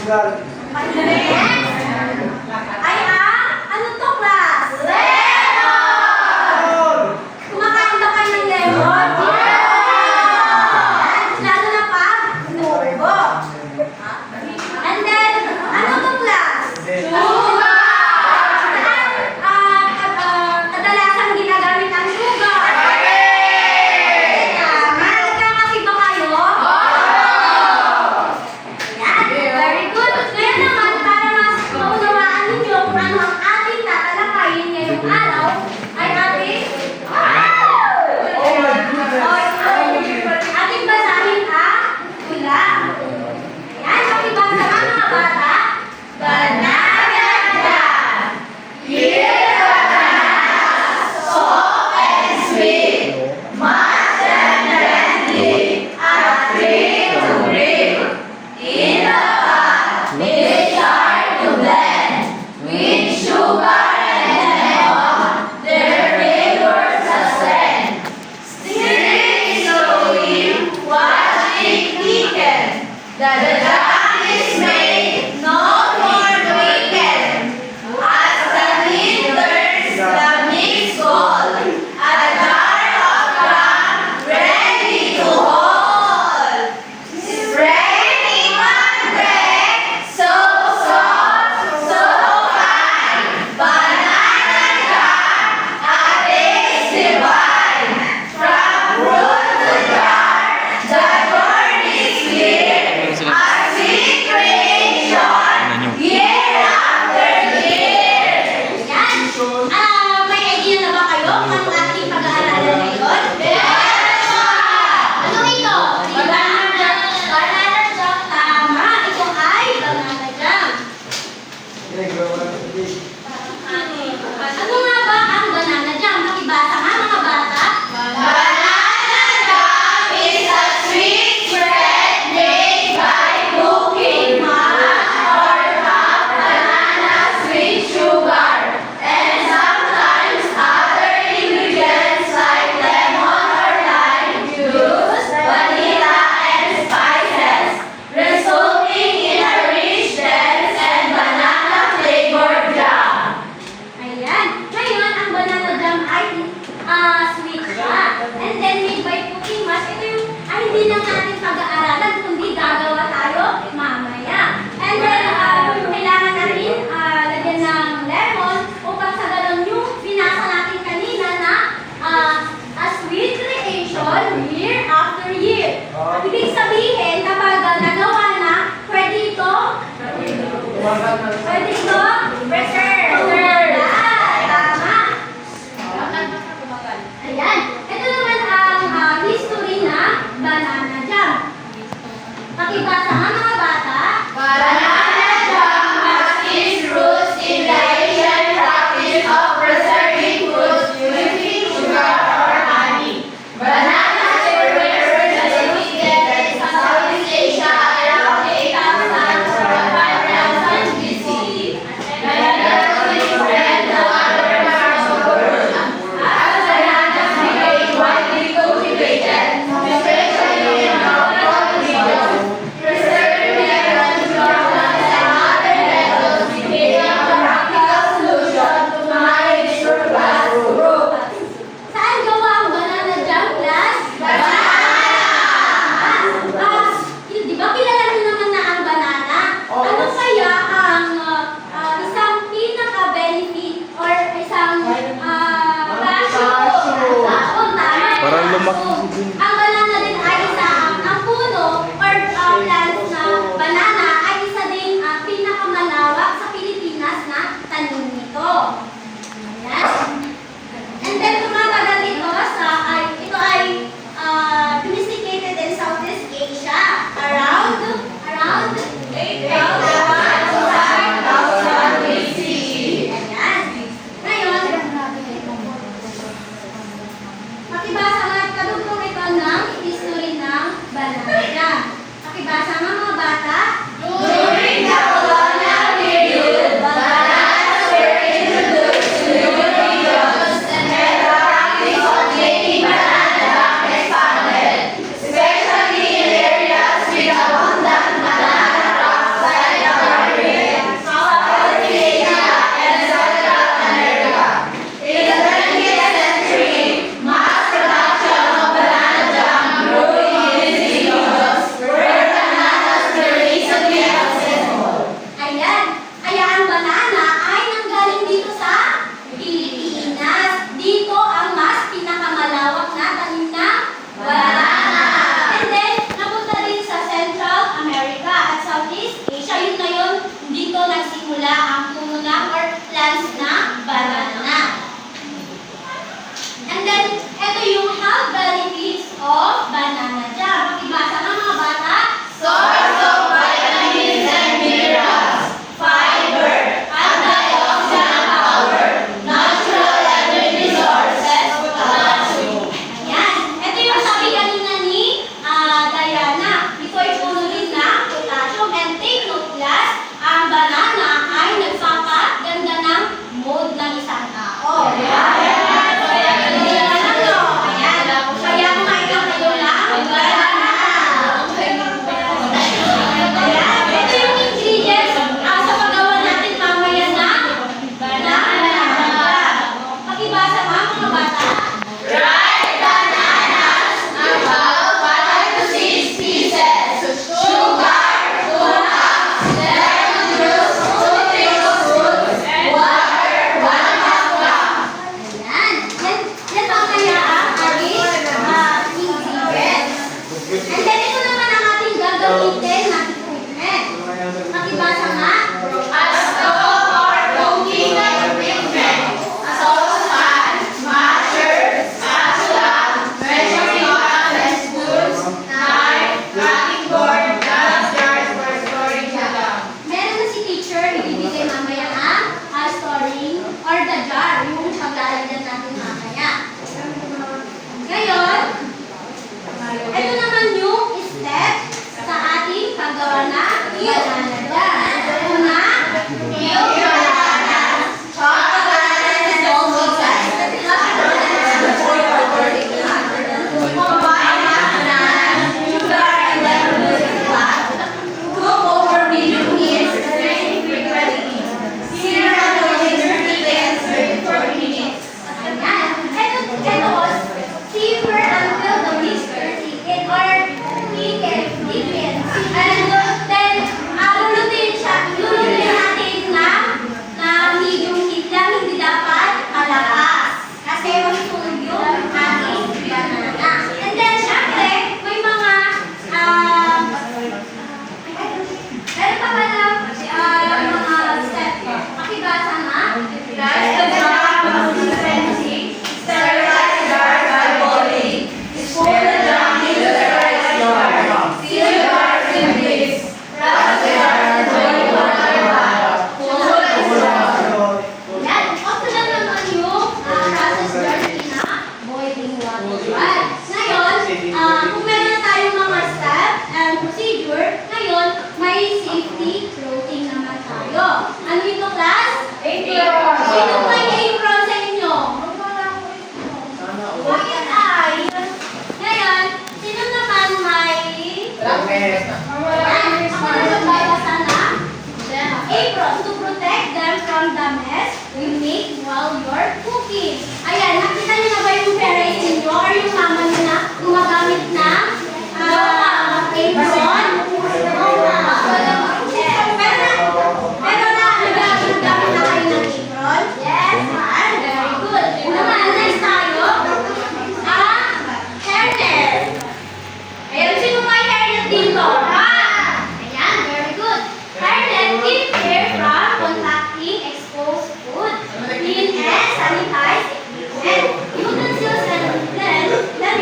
Ay, ano to, class? Lemon! Kumakain ba kayo ng lemon? Lalo na pag nubo. And then, ano to, class? Sugar! Kadalasan ginagamit ang sugar. Nagkakape ba kayo? Yan, very good. Ngayon naman, para maunawaan ninyo kung ano ang ating tatalakayin ngayong araw, ay ating ating basahin ang tula. Yan, pakibasa nga mga bata. Banana jam. Here bananas, soft and sweet, much and friendly, and free to drink. In the pot, it's hard to blend with sugar and lemon. Their flavors ascend. Stirring slowly, watch it thicken. The jam is made, no more weakened. As the heat turns, the mix cold. A jar of jam ready to hold. Spreading one bread, so soft, so fine. Banana jam, a taste divine. From fruit to jar, the journey is clear. A sweet creation, year after year. Yan. May idea na ba kayo kung anong ating pag-aaralan ngayon? Yes! Ano ito? Banana jam. Banana jam. Tama. Ito ay banana jam. Ano nga ba ang banana jam? Makibasa nga mga bata. Banana jam is a sweet spread made by cooking mash or half banana sweet sugar and sometimes other ingredients like lemon or lime juice, vanilla, and spices, resulting in a rich, dense, and banana-flavored jam. Ayan. Ngayon, ang banana jam ay sweet siya. And then made by cooking mash. Ito yung hindi lang natin pag-aaralan, kundi gagawa tayo mamaya. And then, kailangan natin lagyan ng lemon upang sa ganun yung binasa natin kanina na a sweet creation year after year. Ibig sabihin, kapag nagawa na, pwede ito preserve. Tama. Ayan. Ito naman ang history na banana jam. Pakibasa nga mga bata. Banana jam has its roots in the Asian practice of preserving fruits using sugar or honey. Bananas were first cultivated in Southeast Asia around 8,000 or 5,000 BC. banana jam. Una, milk bananas, chocolate bananas, almond bananas, combine bananas, sugar and levels with fat, cook over medium heat, stirring frequently. Cereal later, and serve 40 minutes. Ayan. Ito was simmer until the mixture thicken or thicken. And then, lulutuin natin na medium heat lang, hindi dapat malakas. Kasi masusunog yung ating banana. And then, syempre, may mga, meron pa pala, mga step. Pakibasa na. Guys, the jar of dispensing, sterilize jar by boiling. Spoon the jar in the sterilized jar. Seal the jar with this. Wrap the jar in boiling water bottle. Hold the jar. Yan. Off na naman yung process jar na boiling water jar. Ngayon, kung meron tayong mga step and procedure, ngayon, may safety clothing naman tayo. Ano ito, class? Apron. Sino may apron sa inyo? Bakit ay? Ngayon, sino naman may... Yan, ako na magbabasa na. Apron, to protect them from the mess we make while you're cooking. Ayan, nakita niyo na ba yung parents niyo or yung mama niyo na gumagamit ng apron? Pero nagagamit na kayo ng apron? Yes, ma'am. Very good. Naman, next tayo. Hairnet. Ayan, sino may hairnet dito? Ayan, very good. Hairnet keep hair from contacting exposed food. Clean and sanitize equipment, utensils, and then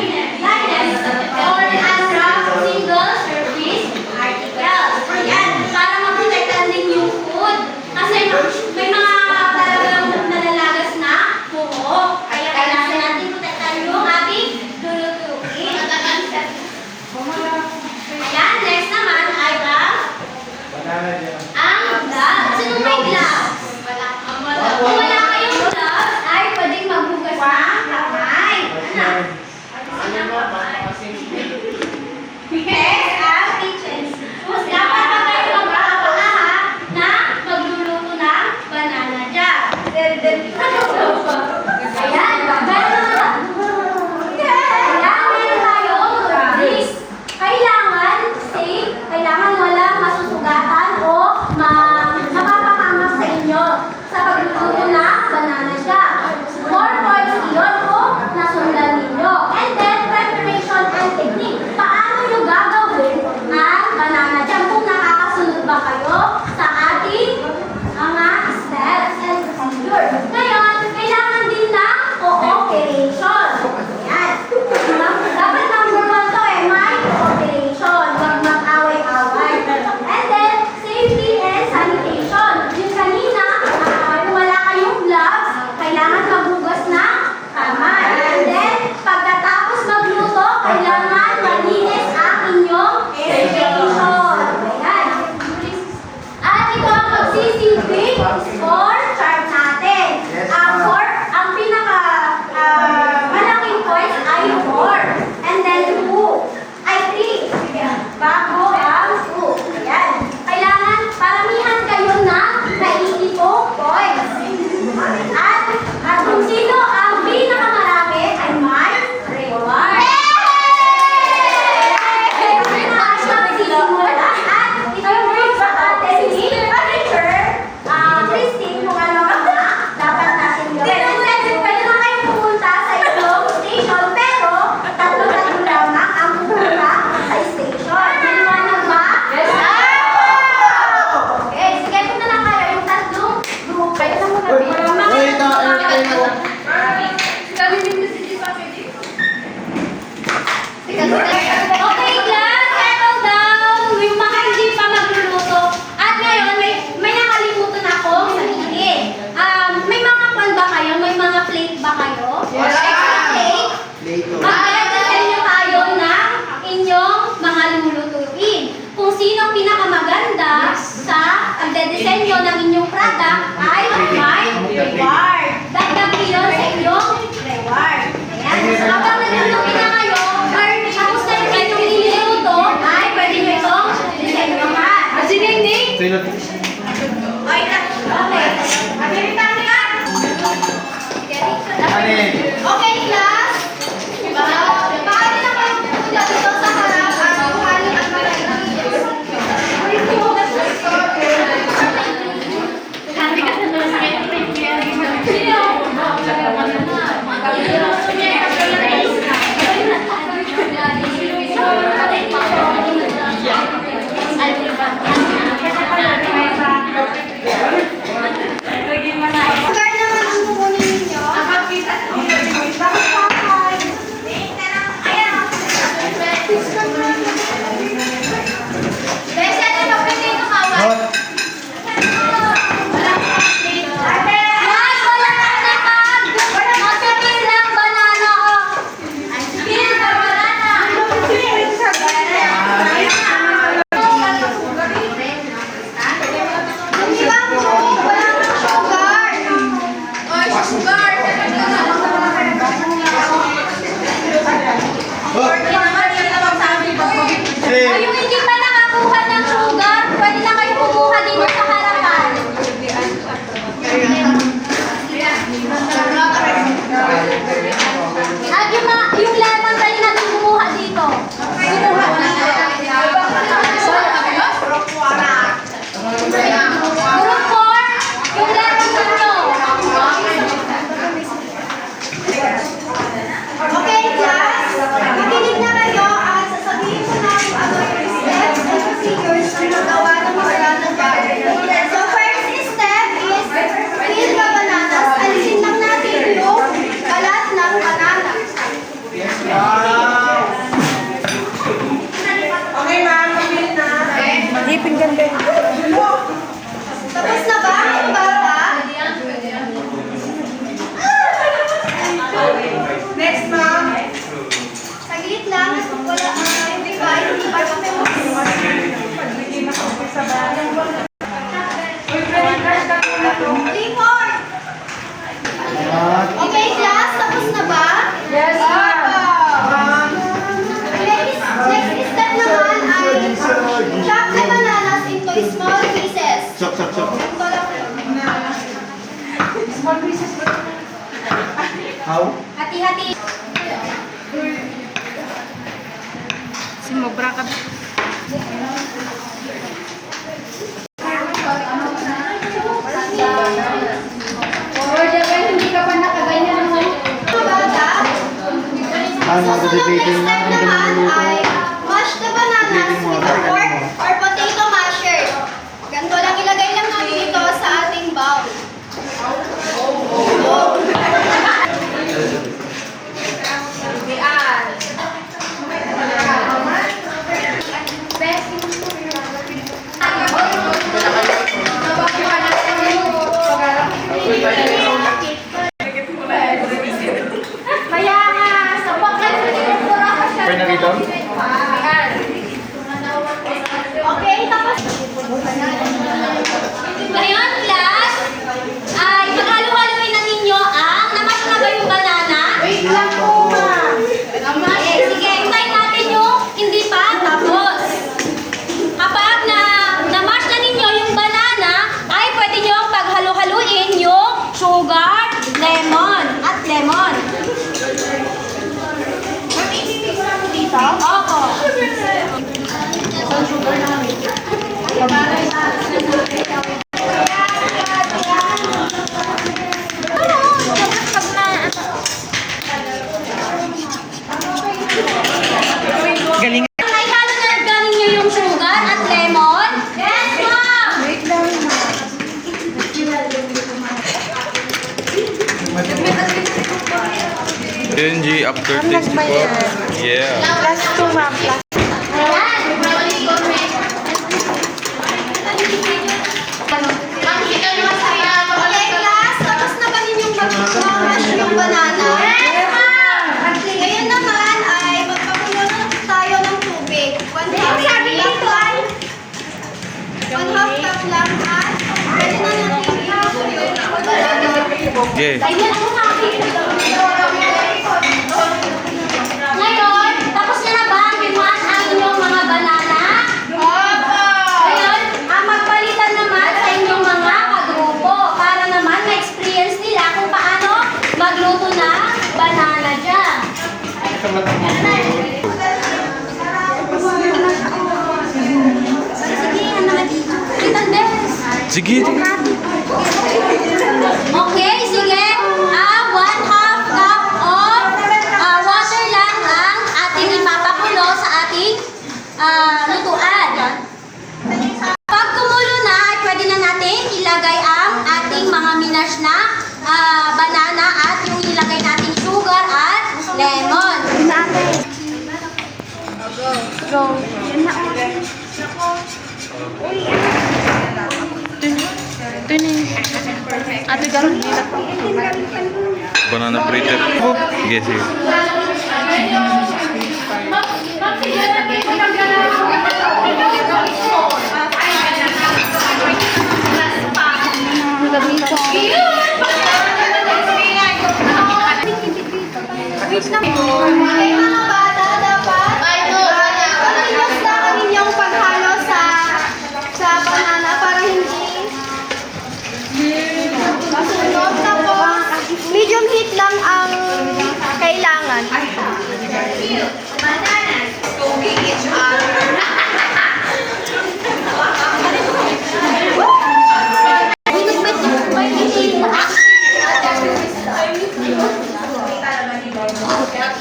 disenyo ng inyong product ay may reward. Dagdag yun sa inyong reward. Ayan. Habang nagluluto na kayo, or tapos na yung inyong niluluto, ay pwede nyo itong disenyohan. Sige, hindi. Okay. Okay, class. Paano na kayo pupunta dito sa harap at kuhanin ang mga yung hindi pa nakakuha ng sugar, pwede na kayo kumuha dito sa harapan. At yung lemon pwede natin kumuha dito. Group 4, yung lemon ninyo. Okay, class. Makinig na kayo at sasabihin ko na kung ano yung steps and procedures na magawa ng mga banana jar. So, first step is peel the bananas. Alisin lang natin yung balat ng banana. Okay, ma'am. Pamili na. Ipin ganda. Tapos na ba ang bata? Next, ma'am. Saglit lang. Wala, hindi ba? Hindi ba kami Report! Okay, class. Tapos na ba? Yes, ma'am. Next step naman ay chop the bananas into small pieces. Chop. Ito lang. Small pieces ba? How? Hati-hati. Sumobra ka. Hindi ka pa nakaganyan mo. Bata. Ano Susunod na debating na? step Ano naman niluluto? ay mash the bananas with a fork or potato masher. Ganito lang ilagay lang natin ito sa ating bowl. Kaya nga, sa bakit sinipura ka siya. Pwede na dito? Okay, tapos. Ngayon, class, ay pag-halo-haloin na ninyo ang namas na ba yung banana? Wait lang po, ma'am. Sige, hintayin natin yung hindi pa tapos. Kapag na-mash na ninyo yung banana, ay pwede nyo paghalo-haluin yung sugar, lemon, at lemon. Dito? Opo. Galing. Naihalo na ganin nyo yung sugar at lemon? Yes, ma'am! Wait lang, ma'am. Benji, after taste before. Yeah. Plus 2, ma'am. Plus. Okay, class. Tapos na ba ninyong mag-mash yung banana? Yes, ma'am! Ngayon naman ay magpakulo na tayo ng tubig. 1/2 cup lang. 1/2 cup lang at Yeah. Ayan ako natin. Ngayon, tapos na ba ang binuhat ang inyong mga banana? Ngayon, ang magpalitan naman sa inyong mga kagrupo para naman ma-experience nila kung paano magluto ng banana jam. Sige, ano na dito? Kitang Des. Sige. Okay, sige. 1/2 cup of water lang ang ating ipapakulo sa ating lutuan. Pag kumulo na, ay pwede na natin ilagay ang ating mga minash na banana at yung ilagay nating sugar at lemon. Go. Tunin. Ate Garon, bilat. Banana fritter. Sige, sige. Okay, mga bata, dapat continuous na ang inyong paghalo sa banana para hindi masunog. Tapos, medium heat lang ang kailangan.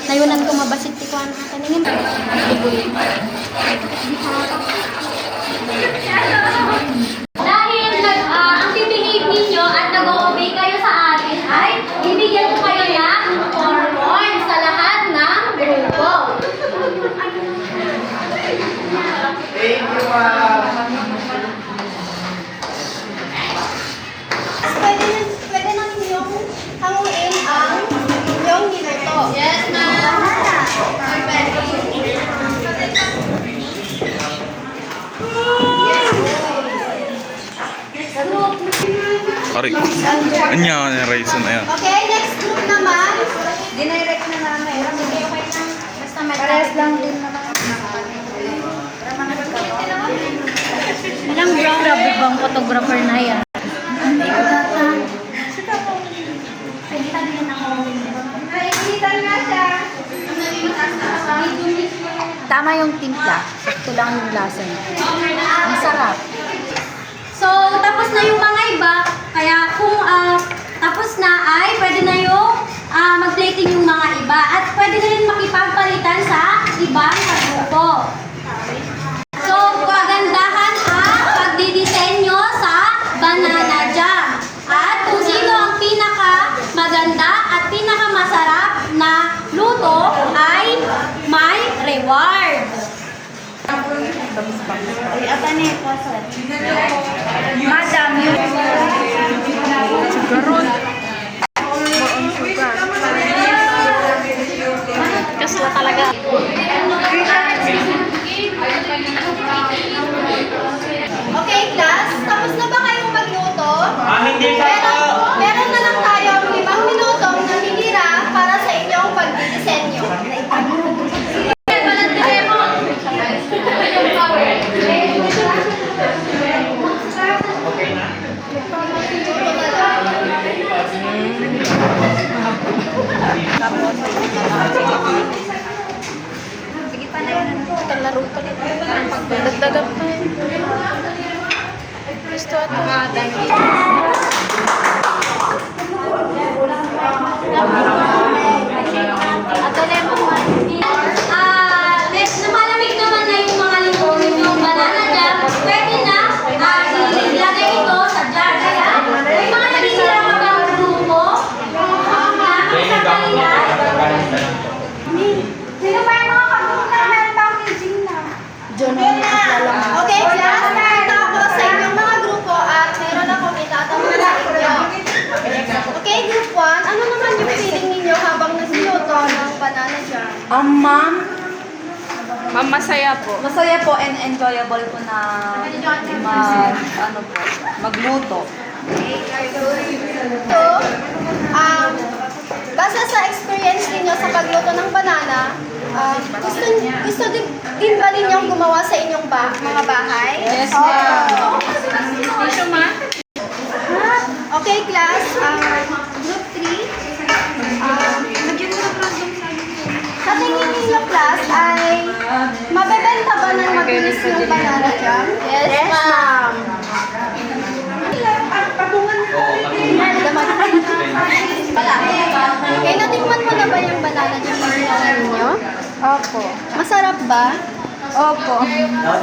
Nayunan ko mabasit ti ko ang kaningin. Dahil ang bibihave ninyo at nag-obey kayo sa atin ay bibigyan ko kayo ng hormone sa lahat ng grupo. Thank you, ma'am. Pwede na ninyong hanguin ang inyong niluto. Yes, ma'am. Aray. Anya na rice na yan. Okay, next group naman. Dinirect na namin. Sige, okay lang. Basta may Pares lang din naman. Ilang brown? Grabe bang photographer na yan? Tama yung timpla. Sakto lang yung lasa niya. Ang sarap. So, tapos na yung mga iba. Kaya kung tapos na ay pwede na yung mag-plating yung mga iba. At pwede na rin makipagpalitan sa ibang grupo. So, kagandahan ang pagdidisenyo sa banana jam. At kung sino ang pinaka maganda at pinaka masarap na luto ay may reward. Madam, yung Garon. Kasla talaga. Okay, class. Tapos na ba kayong magluto? Hindi pa po. Meron na lang tayo 5 minutong natitira para sa inyong pagdidisenyo. Okay na? Sige pa na yun. Laro ka dito. Dagdagan pa. Gusto ito. Lumalamig naman na yung mga linunin yung banana jam. Pwede na ilagay ito sa jar. Kaya may mga natitira ka bang grupo na ang kanila. Sino pa yung mga kagrupo na meron bang Regina? Okay, class. Nakita ako sa inyong mga grupo at meron akong itatanong sa inyo. Okay, group 1. Ano naman yung feeling ninyo habang nagluluto ng banana jam? Ma'am, masaya po. Masaya po and enjoyable po na magluto. So, base sa experience ninyo sa pagluto ng banana, gusto din ba ninyong gumawa sa inyong mga bahay? Yes, ma'am. Tissue, ma? Okay, class. Group 3. Sa tingin ninyo, class, ay mabebenta ba ng mabilis yung banana jam? Yes, ma'am. Okay, natikman mo na ba yung banana jam na ginawa ninyo? Opo. Masarap ba? Opo. Nagsimula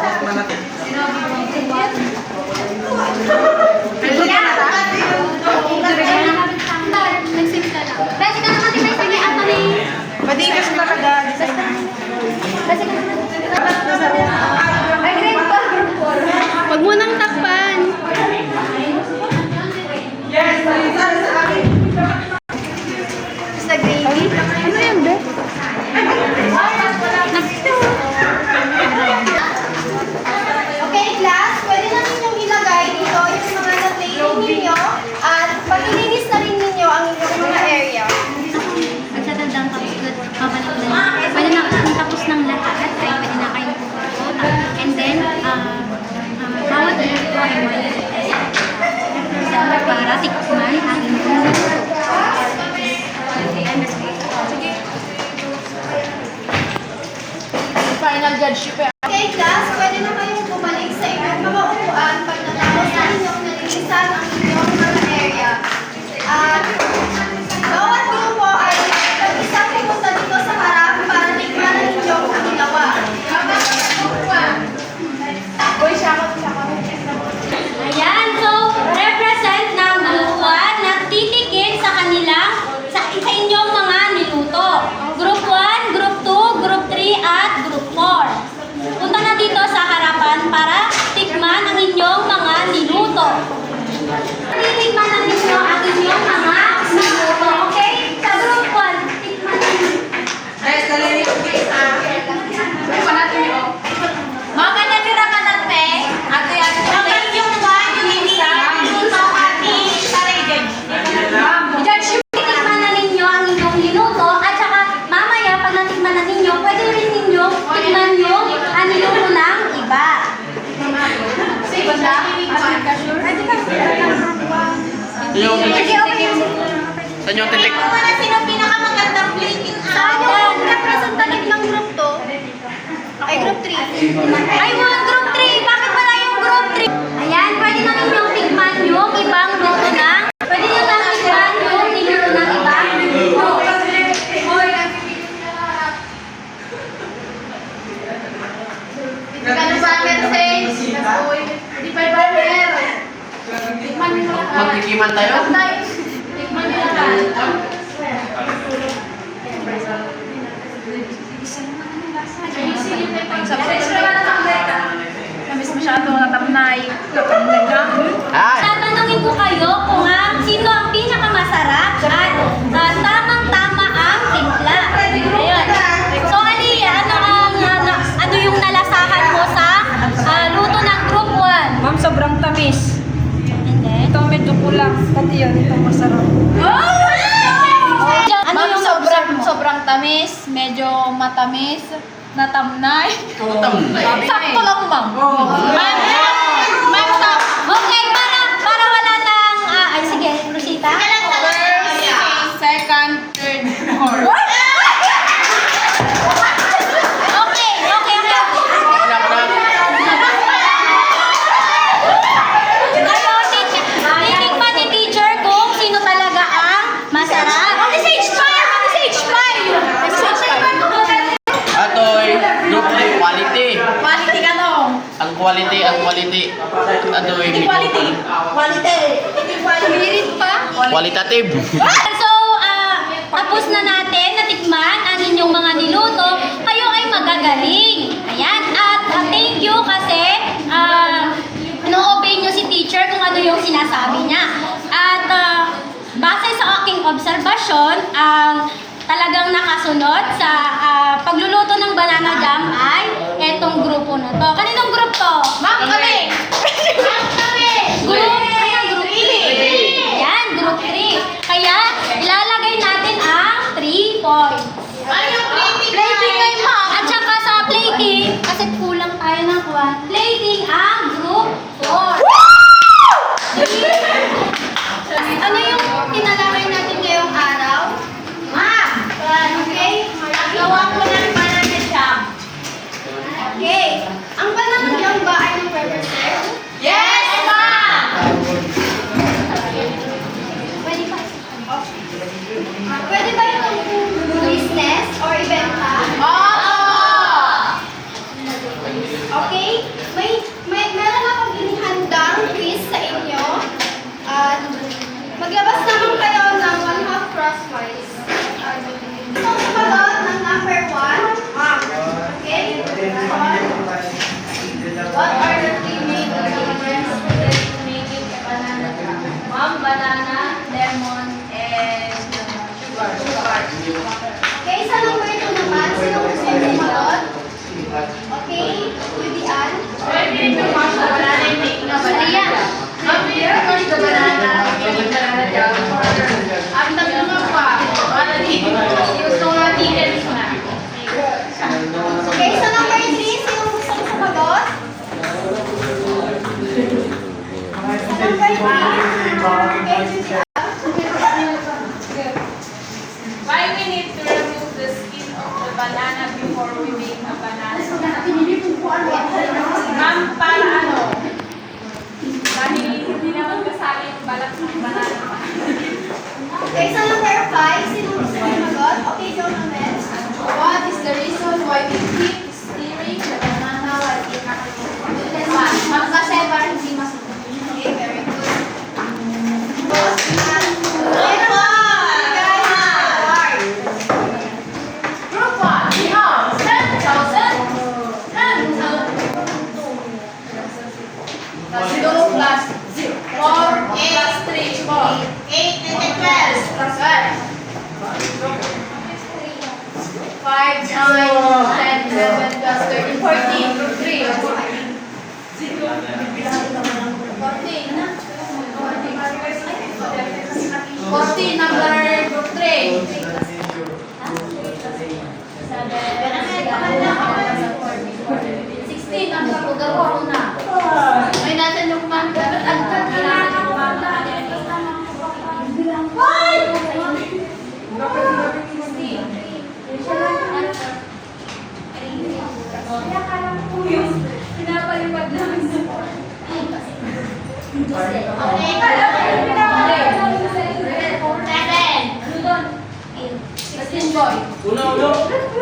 lang. Pwede ka naman din may sige at ano Madigas talaga. Kasi ka naman. Ay, grade pa. Huwag mo nang takpan. Sa gravy? Ano yan, be? Okay, class. Pwede na ninyong ilagay dito yung mga na-training ninyo at pag-ilinis na rin ninyo ang inyong mga area. At sa tandang tapos na babalik na. Pwede na tapos ng lahat. Kaya pwede na kayo pupunto. And then, bawat group ko ay may para tikman ang inyong Final judge. Okay, class. Pwede na kayong bumalik sa inyong mga upuan pag natapos na ninyong nalinisan ang inyong mga area. At bawat grupo ay mag-isang pumunta dito sa harap para tikman ang inyong ginawa. Ayan, so represent ng group 1 nagtitikin sa kanilang sa inyong mga niluto. Group 1, group 2, group 3 at group 4. Punta na dito sa harapan para tikman ang inyong mga niluto. Titikman na ninyo ang inyong mga niluto, okay? Sa group 1, tikman na ninyo. Mga natira ka na, te. Ato yan. Yung 1, yung isa, yung pati, titikman na ninyo ang inyong niluto at saka mamaya pag natikman na ninyo, pwede rin ninyo tikman yung niluto ng iba. Yung Sige, okay. Saan yung titik? Sino pinakamagandang plating Sayang, representative ng group to. Ay, group 3. Ay, group 3! Bakit wala yung group 3? Ayan, pwede na ninyong tikman yung ibang luto ng... Pwede nyo na tikman yung niluto ng ibang luto. Magkikiman tayo? Nabis masyado natamnay. Natamnay na. Ay! Tatanungin ko kayo kung sino ang pinakamasarap at tamang-tama ang timpla. Ayun. So, Aliyah, ano yung nalasahan mo sa luto ng group 1? Ma'am, sobrang tamis. And then? Ito medyo kulang. Pati yun, ito masarap. Ano Ma'am, yung sobrang tamis. Medyo matamis. Natamnay. Sakto lang, ma'am. Ma'am, Okay, para wala nang... ay, sige, Rosita. First, second, third, fourth. Okay. Ngayon, titikman ni teacher kung sino talaga ang masarap. Sage 5! Atoy, group 3, quality. Quality ka no? Ang quality. Atoy, Merit pa? qualitative. So, tapos na natin natikman ang inyong mga niluto. Kayo ay magagaling. Ayan. At thank you kasi no-obey nyo si teacher kung ano yung sinasabi niya. At base sa aking obserbasyon, ang talagang nakasunod sa pagluluto ng banana jam ay etong grupo na to. Kaninong group to? Ma'am, kami! Group? Anong group? Why we need to remove the skin of the banana before we make a banana? Ma'am, para ano? Dahil hindi naman kasali yung balat ng banana. Okay, so number 5, sino gusto sumagot? Okay, go naman. What is the reason why we keep stirring the banana while in a Ma'am, kasi parang hindi masusunod. Okay, very good. Group 1, we have 10,000 and 2 plus 0. 4 plus 3, 4. 8 and 12 plus 1. 5, 9, 10, 11 plus 13, 14. Group 3. 14 number group 3. 16 number lugar ko una. May natin yung man. Pinapalipad namin sa Seven. Boy. Uno.